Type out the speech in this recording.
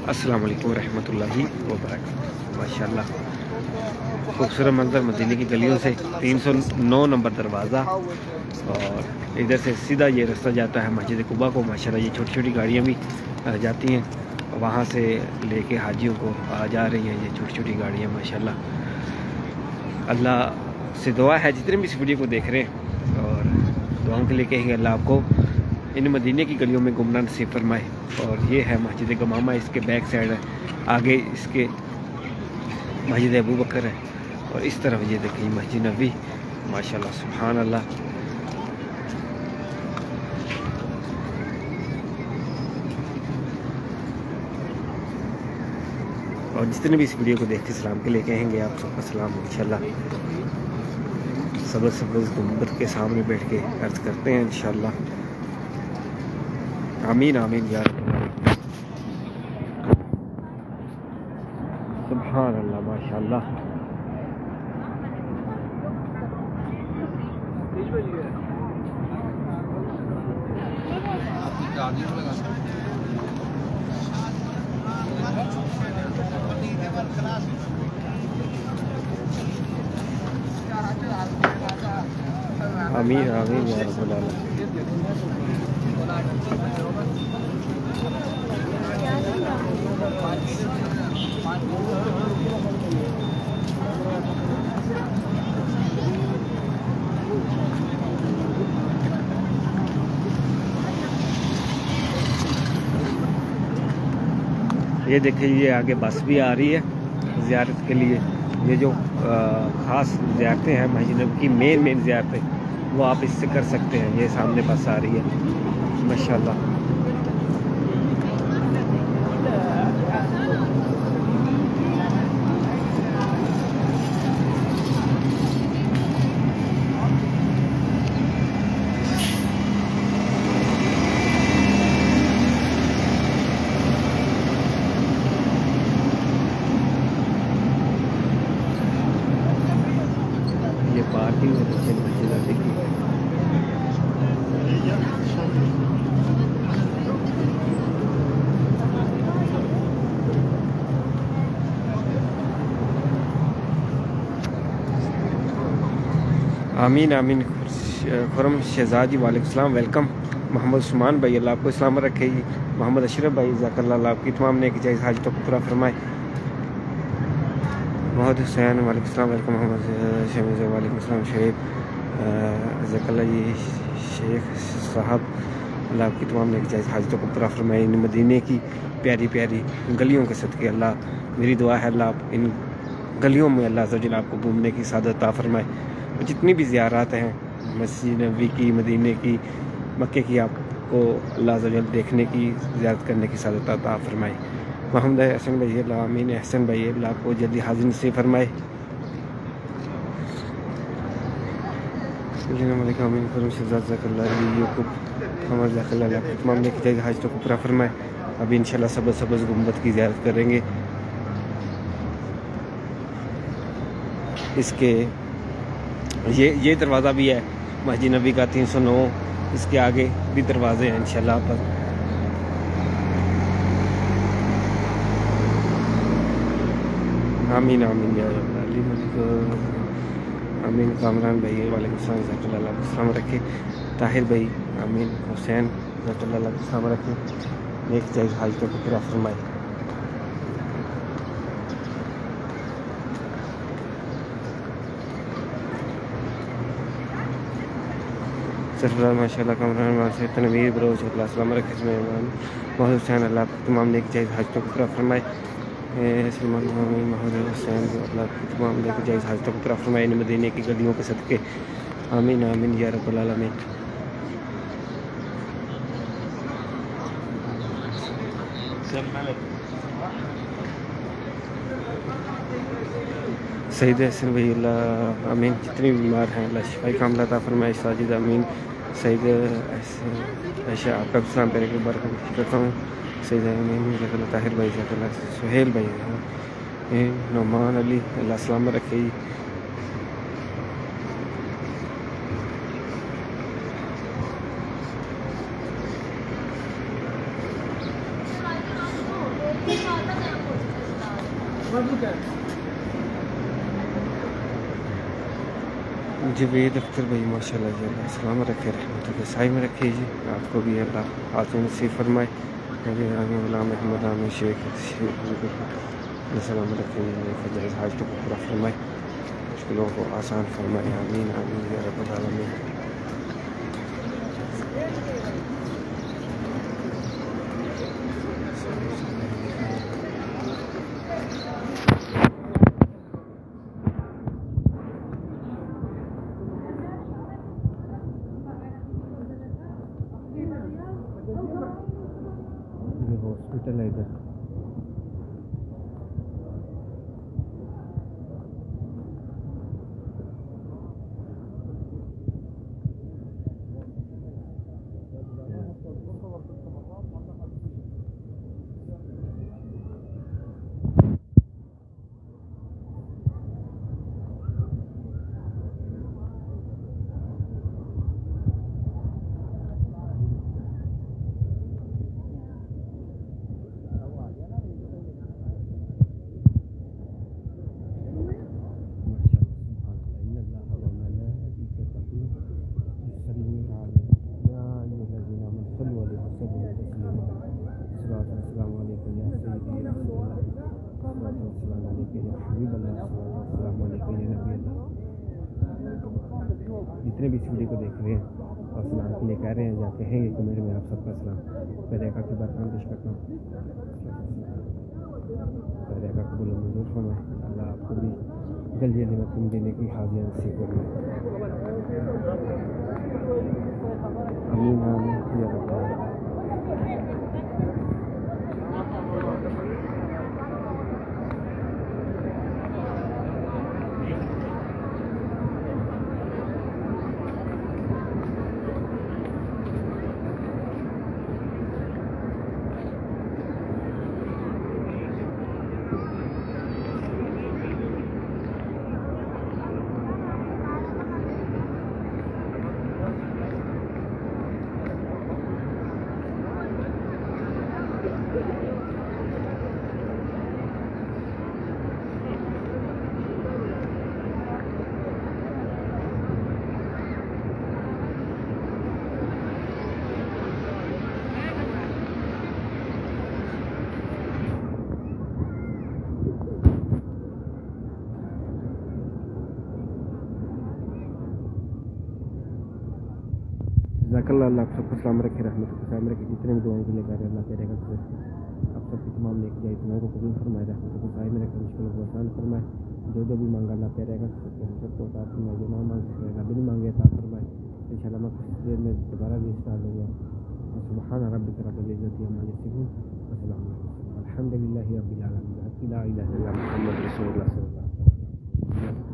अस्सलाम वालेकुम रहमतुल्लाहि व बरकातहू। माशाल्लाह खूबसूरत मंजर मदीने की गलियों से 309 नंबर दरवाज़ा और इधर से सीधा ये रास्ता जाता है मस्जिद कुबा को। माशाल्लाह ये छोटी छोटी गाड़ियाँ भी जाती हैं, वहाँ से लेके हाजियों को आ जा रही हैं ये छोटी छोटी गाड़ियाँ। माशाल्लाह अल्लाह से दुआ है जितने भी इस वीडियो को देख रहे हैं और दुआओं के लिए कहेंगे अल्लाह आपको इन मदीने की गलियों में घूमना नसीब फरमाए। और ये है मस्जिद गमामा, इसके बैक साइड है, आगे इसके मस्जिद अबू बकर है और इस तरफ ये देखिए मस्जिद नबी। माशाल्लाह सुभान अल्लाह। और जितने भी इस वीडियो को देख के सलाम के लिए कहेंगे आप सबका सलाम इंशाल्लाह सबस गुंबद के सामने बैठ के अर्ज करते हैं इंशाल्लाह। आमीन आमीन यार। सुभान अल्लाह माशाल्लाह। आमीन आमीन या रब्बल आलमीन। ये देखिए ये आगे बस भी आ रही है ज़ियारत के लिए। ये जो ख़ास ज़ियारतें हैं मस्जिद की मेन ज़ियारतें वो आप इससे कर सकते हैं। ये सामने बस आ रही है माशाल्लाह। ये पार्किंग है पीछे मस्जिद की। आमीन आमीन। खुरम शहजादी वालेकुम सलाम, वेलकम। मोहम्मद उस्मान भाई अल्लाह आपको सलामत रखे। मोहम्मद अशरफ भाई ज़ाकल्लाह आपकी तमाम नेक जायज़ हाज तो पूरा फरमाए। मोहम्मद हुसैन वालेकुम सलाम, वेलकम। मोहम्मद शमीज़ वालेकुम सलाम। शेख ज़ाकल्लाह ये शेख साहब अल्लाह आपकी तमाम नेक जायज़ हाज तो पूरा फरमाए। इन मदीने की प्यारी प्यारी गलियों के सदक़े अल्लाह मेरी दुआ है अल्लाह आप इन गलियों में अल्लाह अज़्ज़वजल आपको घूमने की सादत अता फरमाए। जितनी भी ज़ियारत हैं मस्जिद नबी की, मदीने की, मक्के की, आपको अल्लाह अज़्ज़वजल देखने की, ज़ियारत करने की सादत अता फरमाए। मोहम्मद हसन भाई अल्लाह आमीन। हसन भाई अल्लाह आपको जल्दी हाजिर नसीब फरमाए। तमाम लेके जाएगा हाज तो पूरा फरमाए। अभी इंशाल्लाह सबज़ गुंबद की ज़ियारत करेंगे। इसके ये दरवाज़ा भी है मस्जिद नबी का 309। इसके आगे भी दरवाजे हैं इंशाल्लाह पर। आमीन आमीन या अली मलिक आमीन। कामरान भाई वालेकुम सलाम, ज़ाकल्लाह आपको सलामत रखे। ताहिर भाई आमीन। हुसैन ज़ाकल्लाह आपको सलामत रखे। नेक जायज़ हाज तो पूरा फरमाए। सरफराज माशाल्लाह कामरान से तनवीर बरोज अल्लाह सलामत रखे। मोहम्मद हुसैन अल्लाह तमाम नेक जायज़ हाज तो पूरा फरमाए। सलमान मोहम्मद हुसैन अल्लाह तमाम नेक जायज़ हाज तो पूरा फरमाए इन मदीने की गलियों के सदक़े। आमीन आमीन या रब्बल आलमीन। सईद हसन भाई अल्लाह आमीन। जितने बीमार हैं अल्लाह शिफाई कामला अता फरमाए। साजिद आमीन। सईद ऐसा आपका भी सलाम करने के बरकत करता हूँ। सईद आमीन ज़ाकल्लाह। ताहिर भाई ज़ाकल्लाह। सुहेल भाई नौमान अली अल्लाह सलामत रखे। जवेद अख्तर भाई माशाल्लाह जी, अल्लाह सलामत रखे, रहमत के साए में रखे जी। आपको भी अल्लाह आते नसीब फरमाए। गुलाम अहमद आमिर शेख सलामत रखे जी, हाज को पूरा फरमाए, मुश्किलों को आसान फरमाए। आमीन आमीन या रब्बल आलमीन। हॉस्पिटल है इधर। जितने भी इस वीडियो को देख रहे हैं और सलाम के लिए कह रहे हैं या कहेंगे कमेंट में, आप सबका सलाम पैदा की बात पेश करता हूँ। पैदा का कबूल मंजूर फरमाए। अल्लाह आपको भी जल्दी जल्दी में देने की हाजिर नसीब फरमाए। आमीन आमीन या रब्बल आलमीन। जज़ाकल्लाह। अल्लाह आप सबको सलाम रखे, रहमत के साथ रखे। जितने भी दुआएं के लिए कर अल्लाह करेगा कि आप सबकी तमाम नेक जाए दुआओं को कबूल फरमाए, रहमत के साथ में रखे, मुश्किलों को आसान फरमाए। जो भी मांगा अल्लाह करेगा हम सबको अता फरमाए। जो ना मांग सकेगा भी नहीं मांगे अता फरमाए। इंशाअल्लाह मैं कुछ देर में दोबारा भी स्टार्ट होगा। सुब्हान रब्बिका रब्बिल इज्जति अम्मा यसिफून व सलामुन अलैहि वसल्लम। अल्हम्दुलिल्लाहि रब्बिल आलमीन। ला इलाहा इल्लल्लाह मुहम्मदुर रसूलुल्लाह सल्लल्लाहु अलैहि वसल्लम।